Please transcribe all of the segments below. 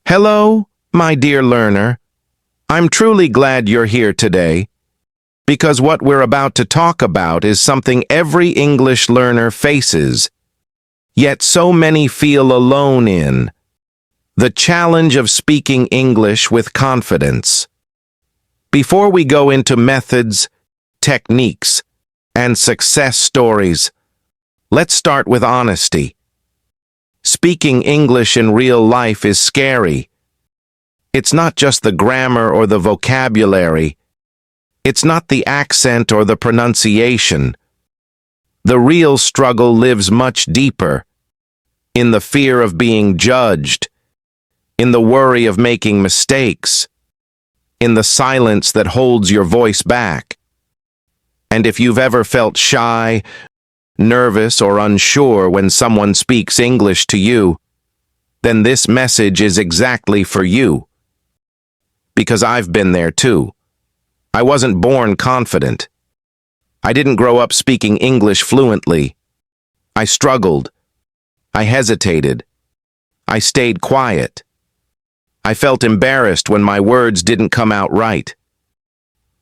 Hello, my dear learner. I'm truly glad you're here today, because what we're about to talk about is something every English learner faces, yet so many feel alone in: the challenge of speaking English with confidence. Before we go into methods, techniques, and success stories, let's start with honesty. Speaking English in real life is scary. It's not just the grammar or the vocabulary. It's not the accent or the pronunciation. The real struggle lives much deeper, in the fear of being judged, in the worry of making mistakes, in the silence that holds your voice back. And if you've ever felt shy, nervous, or unsure when someone speaks English to you, then this message is exactly for you. Because I've been there too. I wasn't born confident. I didn't grow up speaking English fluently. I struggled. I hesitated. I stayed quiet. I felt embarrassed when my words didn't come out right.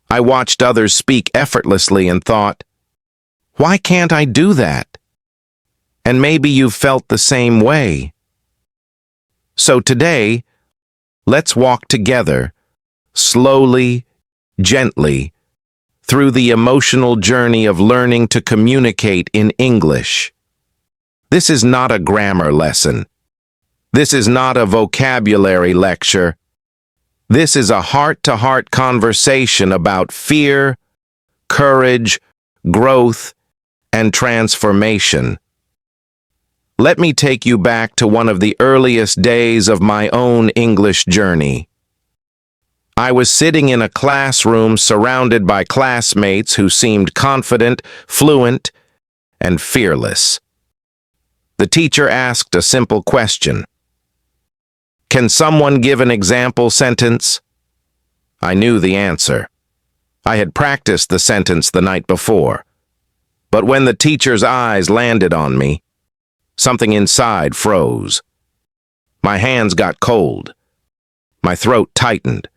I watched others speak effortlessly and thought, why can't I do that? And maybe you've felt the same way. So today, let's walk together, slowly, gently, through the emotional journey of learning to communicate in English. This is not a grammar lesson. This is not a vocabulary lecture. This is a heart-to-heart conversation about fear, courage, growth, and transformation. Let me take you back to one of the earliest days of my own English journey. I was sitting in a classroom surrounded by classmates who seemed confident, fluent, and fearless. The teacher asked a simple question. Can someone give an example sentence? I knew the answer. I had practiced the sentence the night before. But when the teacher's eyes landed on me, something inside froze. My hands got cold. My throat tightened.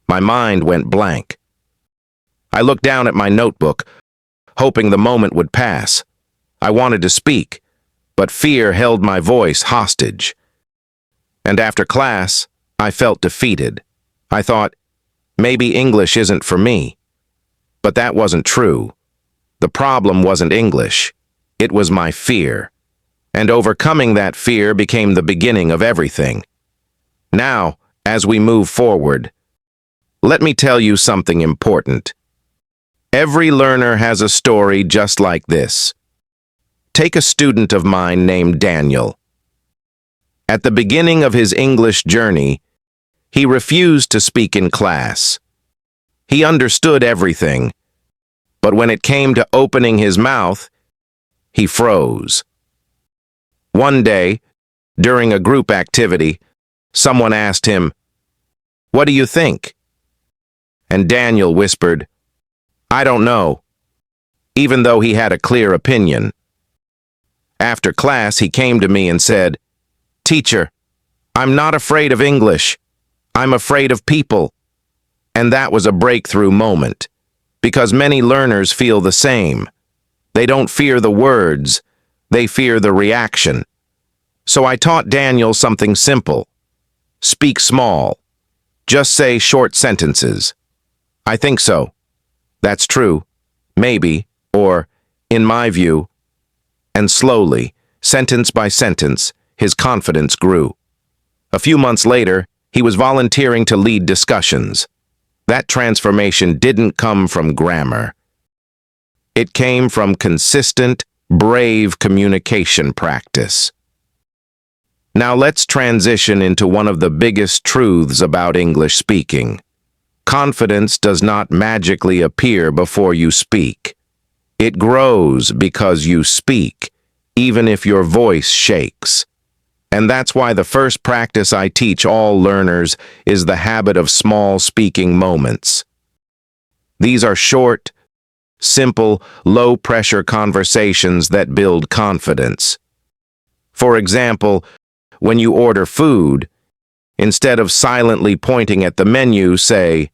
My mind went blank. I looked down at my notebook, hoping the moment would pass. I wanted to speak, but fear held my voice hostage. And after class, I felt defeated. I thought, maybe English isn't for me. But that wasn't true. The problem wasn't English. It was my fear. And overcoming that fear became the beginning of everything. Now, as we move forward, let me tell you something important. Every learner has a story just like this. Take a student of mine named Daniel. At the beginning of his English journey, he refused to speak in class. He understood everything, but when it came to opening his mouth, he froze. One day, during a group activity, someone asked him, "What do you think?" And Daniel whispered, "I don't know," even though he had a clear opinion. After class, he came to me and said, "Teacher, I'm not afraid of English. I'm afraid of people." And that was a breakthrough moment, because many learners feel the same. They don't fear the words, they fear the reaction. So I taught Daniel something simple. Speak small. Just say short sentences. "I think so." "That's true." "Maybe," or "in my view." And slowly, sentence by sentence, his confidence grew. A few months later, he was volunteering to lead discussions. That transformation didn't come from grammar. It came from consistent, brave communication practice. Now let's transition into one of the biggest truths about English speaking. Confidence does not magically appear before you speak. It grows because you speak, even if your voice shakes. And that's why the first practice I teach all learners is the habit of small speaking moments. These are short, simple, low-pressure conversations that build confidence. For example, when you order food, Instead of silently pointing at the menu, say,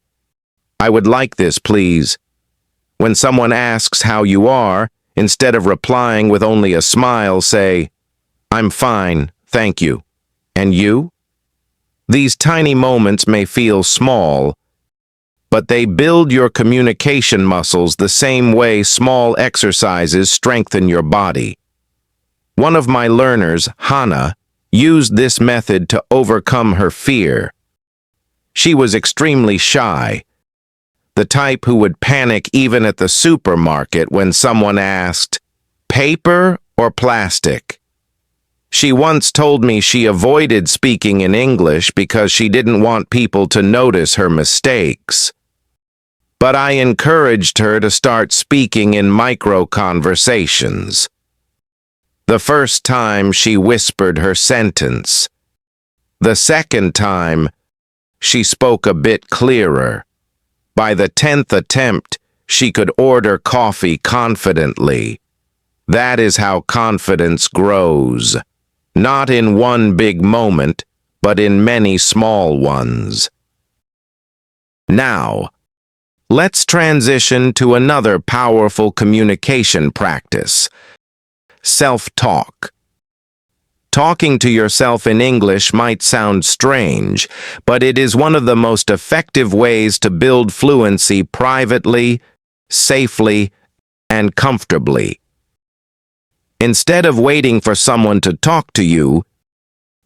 "I would like this, please." When someone asks how you are, instead of replying with only a smile, say, "I'm fine, thank you." And you? These tiny moments may feel small, but they build your communication muscles the same way small exercises strengthen your body. One of my learners, Hannah, used this method to overcome her fear. She was extremely shy, the type who would panic even at the supermarket when someone asked, "Paper or plastic?" She once told me she avoided speaking in English because she didn't want people to notice her mistakes. But I encouraged her to start speaking in micro-conversations. The first time she whispered her sentence. The second time, she spoke a bit clearer. By the 10th attempt, she could order coffee confidently. That is how confidence grows. Not in one big moment, but in many small ones. Now, let's transition to another powerful communication practice: self-talk. Talking to yourself in English might sound strange, but it is one of the most effective ways to build fluency privately, safely, and comfortably. Instead of waiting for someone to talk to you,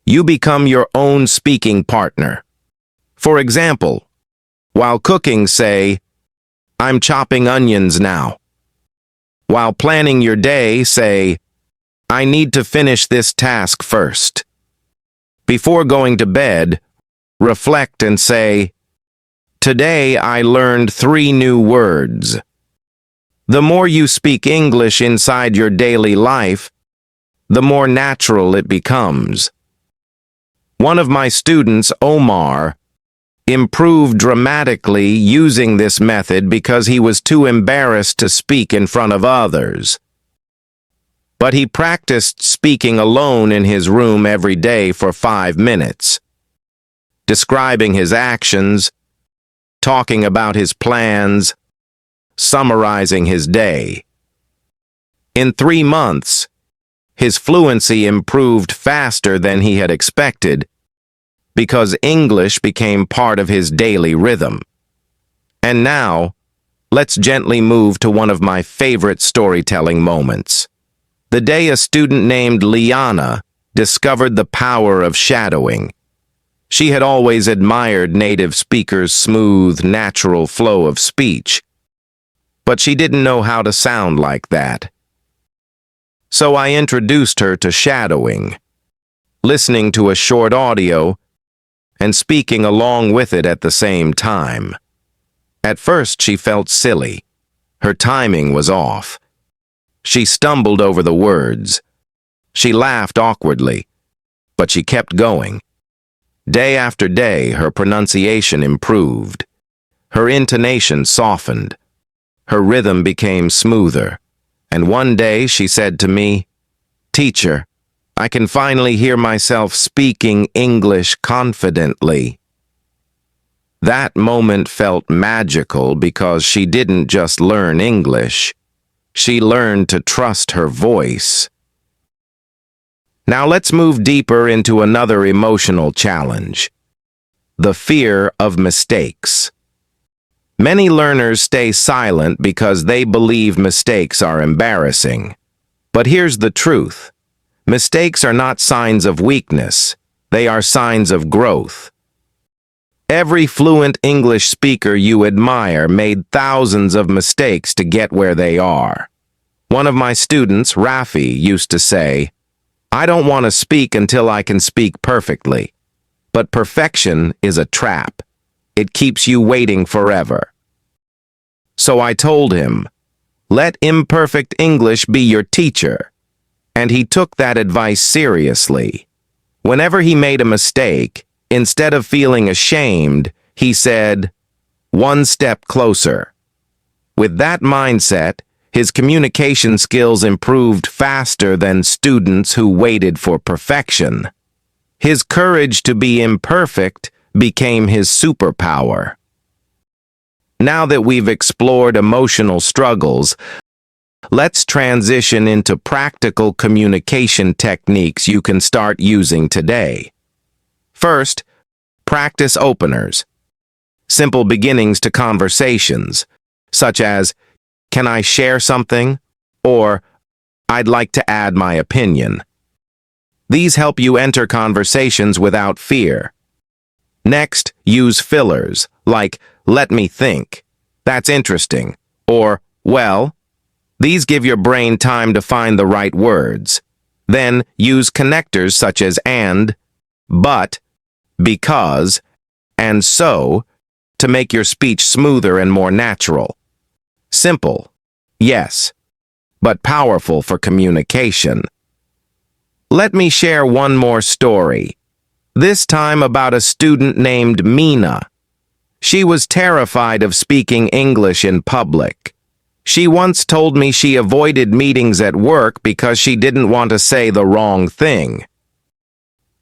you become your own speaking partner. For example, while cooking, say, "I'm chopping onions now." While planning your day, say, "I need to finish this task first." Before going to bed, reflect and say, "Today I learned 3 new words." The more you speak English inside your daily life, the more natural it becomes. One of my students, Omar, improved dramatically using this method because he was too embarrassed to speak in front of others. But he practiced speaking alone in his room every day for 5 minutes, describing his actions, talking about his plans, summarizing his day. In 3 months, his fluency improved faster than he had expected because English became part of his daily rhythm. And now, let's gently move to one of my favorite storytelling moments: the day a student named Liana discovered the power of shadowing. She had always admired native speakers' smooth, natural flow of speech, but she didn't know how to sound like that. So I introduced her to shadowing, listening to a short audio and speaking along with it at the same time. At first, she felt silly. Her timing was off. She stumbled over the words. She laughed awkwardly, but she kept going. Day after day, her pronunciation improved. Her intonation softened. Her rhythm became smoother. And one day she said to me, "Teacher, I can finally hear myself speaking English confidently." That moment felt magical because she didn't just learn English. She learned to trust her voice. Now let's move deeper into another emotional challenge: the fear of mistakes. Many learners stay silent because they believe mistakes are embarrassing. But here's the truth: mistakes are not signs of weakness, they are signs of growth. Every fluent English speaker you admire made thousands of mistakes to get where they are. One of my students, Rafi, used to say, "I don't want to speak until I can speak perfectly." But perfection is a trap. It keeps you waiting forever. So I told him, "Let imperfect English be your teacher." And he took that advice seriously. Whenever he made a mistake, instead of feeling ashamed, he said, "One step closer." With that mindset, his communication skills improved faster than students who waited for perfection. His courage to be imperfect became his superpower. Now that we've explored emotional struggles, let's transition into practical communication techniques you can start using today. First, practice openers. Simple beginnings to conversations, such as, "Can I share something?" or "I'd like to add my opinion." These help you enter conversations without fear. Next, use fillers, like, "Let me think," "That's interesting," or "Well." These give your brain time to find the right words. Then, use connectors such as and, but, because, and so to make your speech smoother and more natural. Simple, yes, but powerful for communication. Let me share one more story, this time about a student named Mina. She was terrified of speaking English in public. She once told me she avoided meetings at work because she didn't want to say the wrong thing.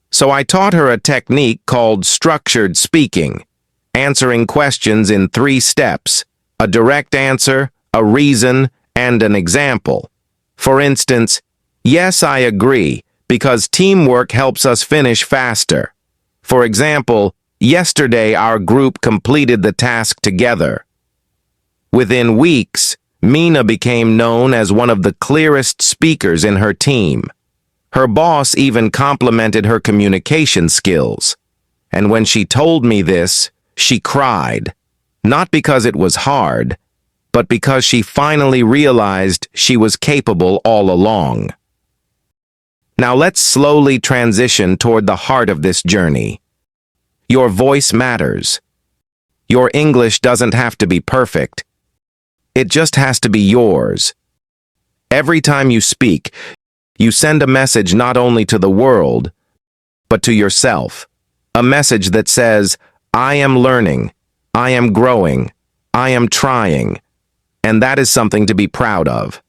So I taught her a technique called structured speaking, answering questions in 3 steps: a direct answer, a reason, and an example. For instance, "Yes, I agree, because teamwork helps us finish faster." For example, "Yesterday our group completed the task together." Within weeks, Mina became known as one of the clearest speakers in her team. Her boss even complimented her communication skills. And when she told me this, she cried. Not because it was hard, but because she finally realized she was capable all along. Now let's slowly transition toward the heart of this journey. Your voice matters. Your English doesn't have to be perfect. It just has to be yours. Every time you speak, you send a message not only to the world, but to yourself. A message that says, "I am learning, I am growing, I am trying," and that is something to be proud of.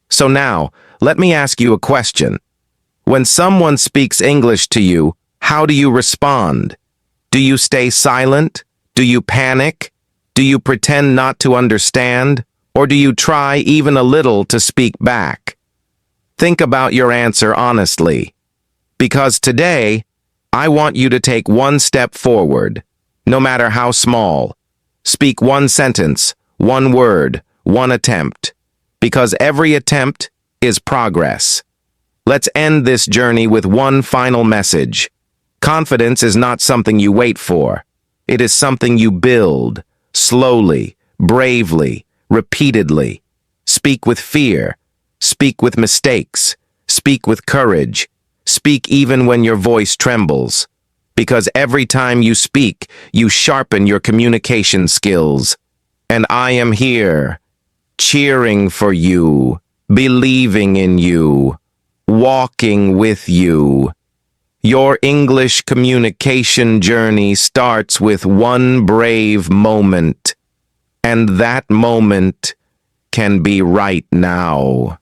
So now, let me ask you a question. When someone speaks English to you, how do you respond? Do you stay silent? Do you panic? Do you pretend not to understand? Or do you try even a little to speak back? Think about your answer honestly. Because today, I want you to take one step forward, no matter how small. Speak one sentence, one word, one attempt. Because every attempt is progress. Let's end this journey with one final message. Confidence is not something you wait for. It is something you build, slowly, bravely, repeatedly. Speak with fear. Speak with mistakes. Speak with courage. Speak even when your voice trembles. Because every time you speak, you sharpen your communication skills. And I am here, cheering for you, believing in you, walking with you. Your English communication journey starts with one brave moment, and that moment can be right now.